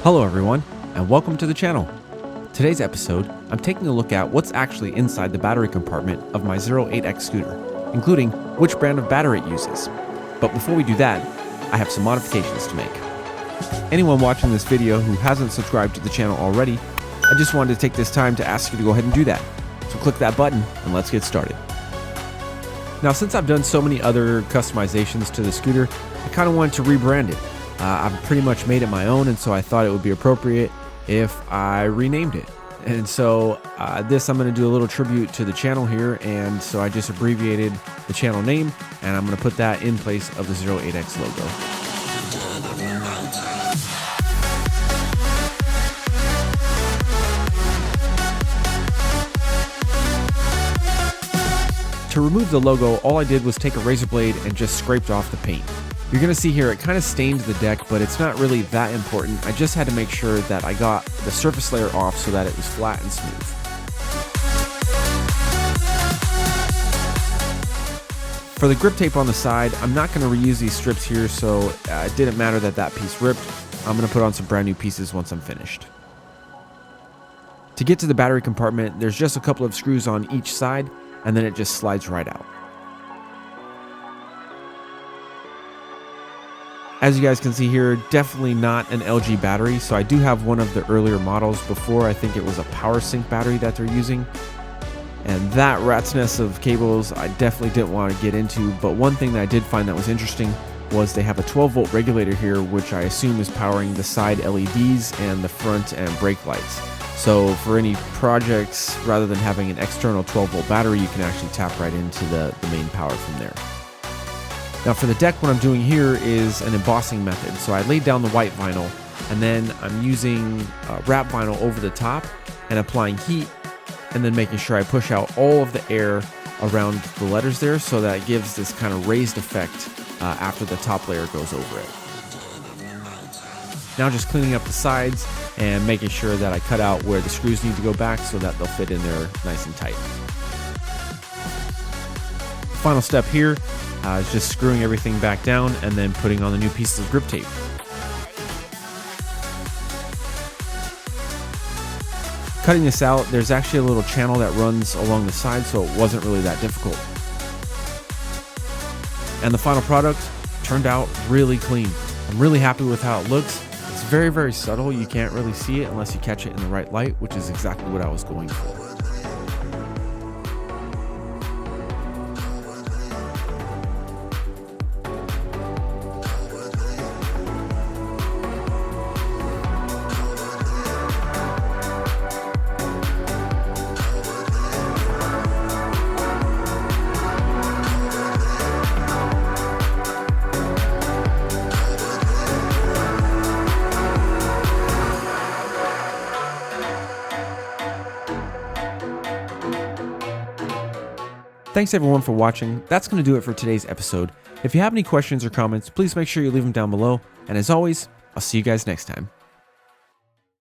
Hello everyone, and welcome to the channel. Today's episode, I'm taking a look at what's actually inside the battery compartment of my 08X scooter, including which brand of battery it uses. But before we do that, I have some modifications to make. Anyone watching this video who hasn't subscribed to the channel already, I just wanted to take this time to ask you to go ahead and do that. So click that button and let's get started. Now, since I've done so many other customizations to the scooter, I kind of wanted to rebrand it. I've pretty much made it my own, and so I thought it would be appropriate if I renamed it. And so this, I'm going to do a little tribute to the channel here, and so I just abbreviated the channel name, and I'm going to put that in place of the 08X logo. To remove the logo, all I did was take a razor blade and just scraped off the paint. You're going to see here it kind of stained the deck, but it's not really that important. I just had to make sure that I got the surface layer off so that it was flat and smooth. For the grip tape on the side, I'm not going to reuse these strips here, so it didn't matter that that piece ripped. I'm going to put on some brand new pieces once I'm finished. To get to the battery compartment, there's just a couple of screws on each side, and then it just slides right out. As you guys can see here, definitely not an LG battery, so I do have one of the earlier models before. I think it was a PowerSync battery that they're using. And that rat's nest of cables I definitely didn't want to get into, but one thing that I did find that was interesting was they have a 12-volt regulator here, which I assume is powering the side LEDs and the front and brake lights. So for any projects, rather than having an external 12-volt battery, you can actually tap right into the main power from there. Now for the deck, what I'm doing here is an embossing method. So I laid down the white vinyl, and then I'm using wrap vinyl over the top and applying heat, and then making sure I push out all of the air around the letters there, so that it gives this kind of raised effect after the top layer goes over it. Now just cleaning up the sides and making sure that I cut out where the screws need to go back so that they'll fit in there nice and tight. The final step here is just screwing everything back down and then putting on the new pieces of grip tape. Cutting this out, there's actually a little channel that runs along the side, so it wasn't really that difficult. And the final product turned out really clean. I'm really happy with how it looks. It's very, very subtle. You can't really see it unless you catch it in the right light, which is exactly what I was going for. Thanks everyone for watching. That's going to do it for today's episode. If you have any questions or comments, please make sure you leave them down below. And as always, I'll see you guys next time.